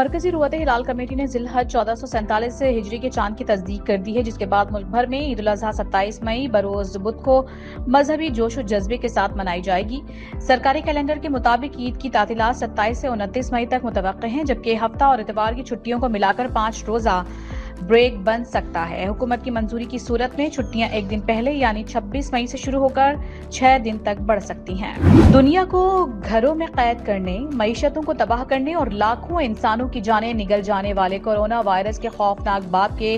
मरकजी रुवत हिलाल कमेटी ने जिलहज 1447 से हिजरी के चांद की तस्दीक कर दी है, जिसके बाद मुल्क भर में ईद उल अजहा 27 मई बरोज बुध को मजहबी जोश और जज्बे के साथ मनाई जाएगी। सरकारी कैलेंडर के मुताबिक ईद की तातीलात 27 से 29 मई तक मुतवक्किह हैं, जबकि हफ्ता और इतवार की छुट्टियों को मिलाकर 5 रोजा ब्रेक बन सकता है। हुकूमत की मंजूरी की सूरत में छुट्टियां एक दिन पहले यानी 26 मई से शुरू होकर 6 दिन तक बढ़ सकती हैं। दुनिया को घरों में कैद करने, मईशतों को तबाह करने और लाखों इंसानों की जानें निगल जाने वाले कोरोना वायरस के खौफनाक बाप के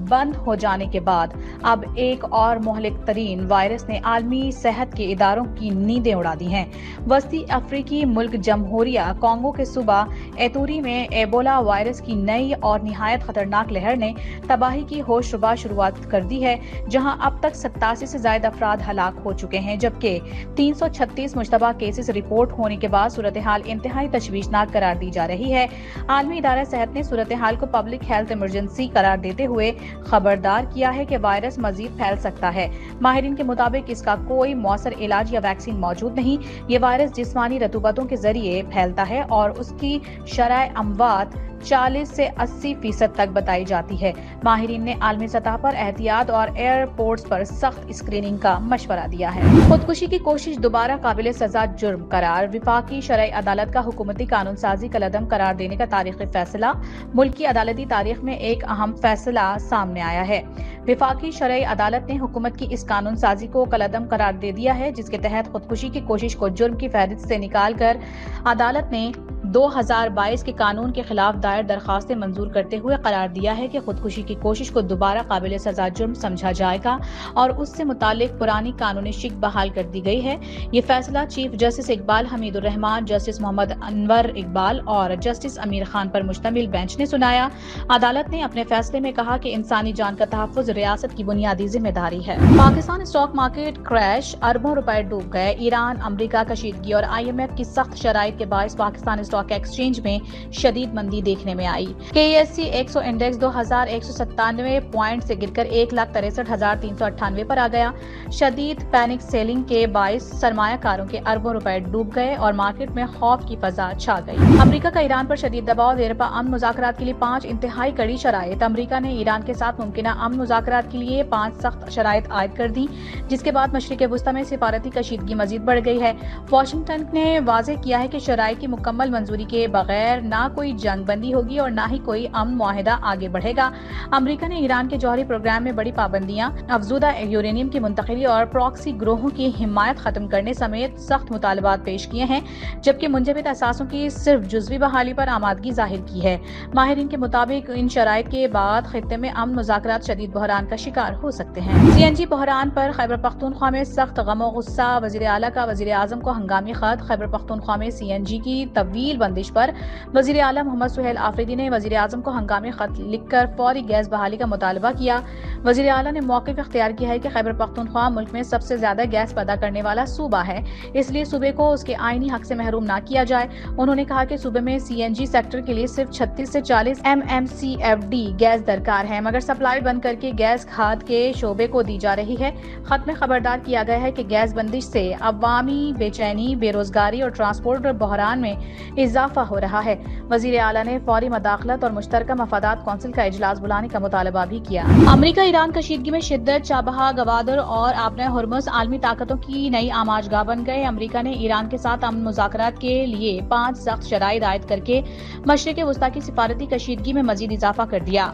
बंद हो जाने के बाद अब एक और मुहलिक तरीन वायरस ने आलमी सेहत के इदारों की नींदें उड़ा दी हैं। वस्ती अफ्रीकी मुल्क जमहूरिया कॉन्गो के सूबा एतूरी में एबोला वायरस की नई और निहायत खतरनाक लहर ने तबाही की होशरुबा शुरुआत कर दी है, जहां अब तक 87 से ज्यादा अफराद हलाक हो चुके हैं, जबकि 336 मुश्तबा केसेस रिपोर्ट होने के बाद सूरत हाल इंतहाई तशवीशनाक करार दी जा रही है। आलमी इदारा सेहत ने सूरत हाल को पब्लिक हेल्थ इमरजेंसी करार देते हुए खबरदार किया है कि वायरस मजीद फैल सकता है। माहिरीन के मुताबिक इसका कोई मौसर इलाज या वैक्सीन मौजूद नहीं। ये वायरस जिस्मानी रतूबतों के जरिए फैलता है और उसकी शरह अमवात 40 से 80% तक बताई जाती है। माहिरीन ने आलमी सतह पर एहतियात और एयरपोर्ट्स पर सख्त स्क्रीनिंग का मशवरा दिया है। खुदकुशी की कोशिश दोबारा काबिल सजा जुर्म करार। विफाकी शरई अदालत का हुकूमती कानून साजी कलअदम करार देने का तारीखी फैसला। मुल्क की अदालती तारीख में एक अहम फैसला सामने आया है। विफाकी शरई अदालत ने हुकूमत की इस कानून साजी को कलअदम करार दे दिया है, जिसके तहत खुदकुशी की कोशिश को जुर्म की फहरिस्त से निकाल कर अदालत ने 2022 के कानून के खिलाफ दायर दरखास्तें मंजूर करते हुए करार दिया है कि खुदकुशी की कोशिश को दोबारा काबिल सजा जुर्म समझा जाएगा और उससे मुतालिक पुरानी कानूनी शिक बहाल कर दी गई है। ये फैसला chief justice Iqbal Hamidur Rahman, justice Mohammad Anwar Iqbal और जस्टिस अमीर खान पर मुश्तमिल बेंच ने सुनाया। अदालत ने अपने फैसले में कहा कि इंसानी जान का तहफ्फुज रियासत की बुनियादी जिम्मेदारी है। पाकिस्तान स्टॉक मार्केट क्रैश, अरबों रुपए डूब गए। ईरान, अमरीका कशीदगी और IMF की सख्त शराइत के बायस पाकिस्तान स्टॉक एक्सचेंज में शदीद मंदी देखने में आई। KSE 100 इंडेक्स 2197 पॉइंट से गिरकर 1,63,398 पर आ गया। शदीद पैनिक सेलिंग के बायस सरमायाकारों के अरबों रुपए डूब गए और मार्केट में खौफ की फजा छा गई। अमरीका का ईरान पर शदीद दबाव। देरपा अमन मुज़ाकरात के लिए 5 इंतहाई कड़ी शराइत। अमरीका ने ईरान के साथ मुमकिना अमन मुज़ाकरात के लिए 5 सख्त शराइत आयद कर दी, जिसके बाद मशरिक़ वुस्ता में सिफारती कशीदगी मजीद बढ़ गई है। वाशिंगटन ने वाज़ेह किया है कि शराइत की मुकम्मल मंजूरी के बगैर ना कोई जंग बंदी होगी और ना ही कोई अमन मुआहिदा आगे बढ़ेगा। अमरीका ने ईरान के जौहरी प्रोग्राम में बड़ी पाबंदियां, अफजूदा यूरेनियम की मुंतकिली और प्रॉक्सी ग्रोहों की हिमायत खत्म करने समेत सख्त मुतालबात पेश किए हैं, जबकि मुंजमद असासों की सिर्फ जुज़वी बहाली पर आमादगी जाहिर की है। माहिरीन के मुताबिक इन शराइत के बाद खित्ते में अमन मुज़ाकरात शदीद बहरान का शिकार हो सकते हैं। CNG बहरान पर खैबर पख्तूनख्वा में सख्त गम और गुस्सा। वज़ीर आला का वज़ीर आज़म को हंगामी खत। खैबर पख्तूनख्वा में CNG की तवील बंदिश पर वज़ीर आला मोहम्मद सुहेल आफरीदी ने वज़ीर आज़म को हंगामी खत लिखकर फौरी गैस बहाली का मुतालबा किया। वज़ीर आला ने मौक़िफ़ इख्तियार किया है कि खैबर पख्तूनख्वा मुल्क में सबसे ज्यादा गैस पैदा करने वाला सूबा है, इसलिए सूबे को उसके आईनी हक से महरूम न किया जाए। उन्होंने कहा कि सूबे में CNG सेक्टर के लिए सिर्फ 36 से 40 MMCFD गैस दरकार है, मगर सप्लाई बंद करके गैस खाद के शोबे को दी जा रही है। खत में खबरदार किया गया है कि गैस बंदिश से अवामी बेचैनी, बेरोजगारी और ट्रांसपोर्ट बहरान में इजाफा हो रहा है। वज़ीर आला ने फौरी मदाखलत और मुश्तरका मफादात कौंसिल का इजलास बुलाने का मुतालबा भी किया। अमरीका ईरान कशीदगी में शिद्दत। चाबहा, गवादर और आबने हुर्मुज़ आलमी ताकतों की नई आमाजगाह बन गए। अमरीका ने ईरान के साथ अमन मुज़ाकरात के लिए 5 सख्त शराइत आयद करके मशरिक़ वुस्ता की सिफारती कशीदगी में मजीद इजाफा कर दिया।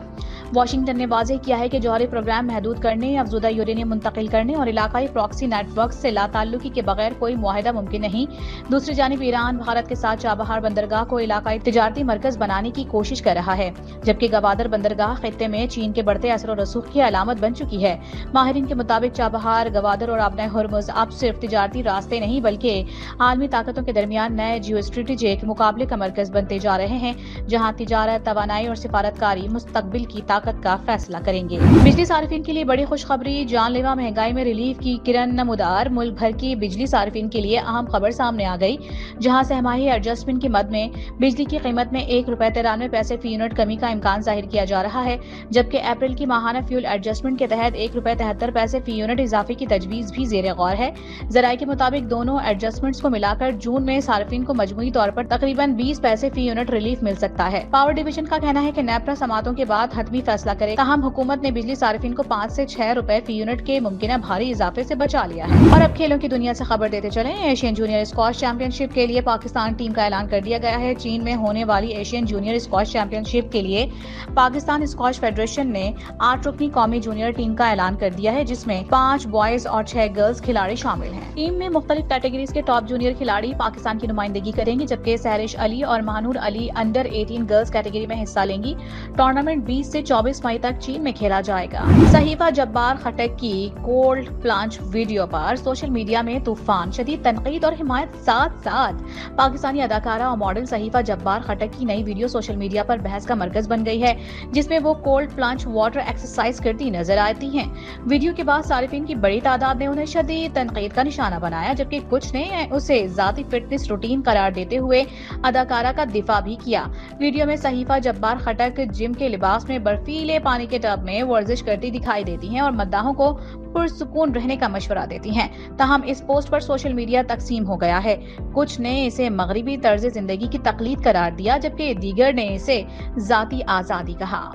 वाशिंगटन ने वाज़ेह किया है कि जौहरी प्रोग्राम महदूद करने, अफजूदा यूरेनियम मुंतकिल करने और इलाकाई प्रॉक्सी नेटवर्क से लाताल्लुकी के बगैर कोई मुआहिदा मुमकिन नहीं। दूसरी जानिब ईरान भारत के साथ चाबहार बंदरगाह को इलाकाई तिजारती मरकज बनाने की कोशिश कर रहा है, जबकि गवादर बंदरगाह खित्ते में चीन के बढ़ते असर और रसूख की अलामत बन चुकी है। माहिरीन के मुताबिक चाबहार, गवादर और आबने हुर्मुज़ अब सिर्फ तिजारती रास्ते नहीं बल्कि आलमी ताकतों के दरमियान नए जियो स्ट्रेटेजिक मुकाबले का मरकज बनते जा रहे हैं, जहां तिजारत, तवानाई और सिफारतकारी मुस्तकबिल की ताकत مشارکت کا فیصلہ کریں گے۔ بجلی صارفین کے لیے بڑی خوشخبری، جان لیوا مہنگائی میں ریلیف کی کرن نمودار۔ ملک بھر کی بجلی صارفین کے لیے اہم خبر سامنے آ گئی، جہاں سہ ماہی ایڈجسٹمنٹ کی مد میں بجلی کی قیمت میں ₹1.93 فی یونٹ کمی کا امکان ظاہر کیا جا رہا ہے، جبکہ اپریل کی ماہانہ فیول ایڈجسٹمنٹ کے تحت ₹1.73 فی یونٹ اضافے کی تجویز بھی زیر غور ہے۔ ذرائع کے مطابق دونوں ایڈجسٹمنٹس کو ملا کر جون میں صارفین کو مجموعی طور پر تقریباً 20 پیسے فی یونٹ ریلیف مل سکتا ہے۔ پاور ڈویژن کا کہنا ہے کہ نیپرا سماعتوں کے بعد حتمی فیصلہ کرے، تاہم حکومت نے بجلی صارفین کو 5 سے ₹6 فی یونٹ کے ممکنہ بھاری اضافے سے بچا لیا ہے۔ اور اب کھیلوں کی دنیا سے خبر دیتے چلیں، ایشین جونیئر اسکواش چیمپئن شپ کے لیے پاکستان ٹیم کا اعلان کر دیا گیا ہے۔ چین میں ہونے والی ایشین جونیئر اسکواش چیمپئن شپ کے لیے پاکستان اسکواش فیڈریشن نے 8 رکنی قومی جونیئر ٹیم کا اعلان کر دیا ہے، جس میں 5 بوائز اور 6 گرلز کھلاڑی شامل ہیں۔ ٹیم میں مختلف کیٹیگریز کے ٹاپ جونیئر کھلاڑی پاکستان کی نمائندگی کریں گے، جبکہ سہرش علی اور مہانور علی انڈر 18 گرلز کیٹیگری میں حصہ لیں گی۔ ٹورنامنٹ 20 سے 24 مئی تک چین میں کھیلا جائے گا۔ صحیفہ جبار خٹک کی کولڈ پلانچ ویڈیو پر سوشل میڈیا میں طوفان، شدید تنقید اور حمایت ساتھ ساتھ پاکستانی اداکارہ اور ماڈل صحیفہ جبار خٹک کی نئی ویڈیو سوشل میڈیا پر بحث کا مرکز بن گئی ہے، جس میں وہ کولڈ پلانچ واٹر ایکسرسائز کرتی نظر آتی ہیں۔ ویڈیو کے بعد صارفین کی بڑی تعداد نے انہیں شدید تنقید کا نشانہ بنایا، جبکہ کچھ نے اسے ذاتی فٹنس روٹین قرار دیتے ہوئے اداکارہ کا دفاع بھی کیا۔ ویڈیو میں صحیفہ جبار خٹک جم کے لباس میں برفیلے پانی کے ٹب میں ورزش کرتی دکھائی دیتی ہیں اور مداحوں کو پرسکون رہنے کا مشورہ دیتی ہیں، تاہم اس پوسٹ پر سوشل میڈیا تقسیم ہو گیا ہے۔ کچھ نے اسے مغربی طرز زندگی کی تقلید قرار دیا، جبکہ دیگر نے اسے ذاتی آزادی کہا۔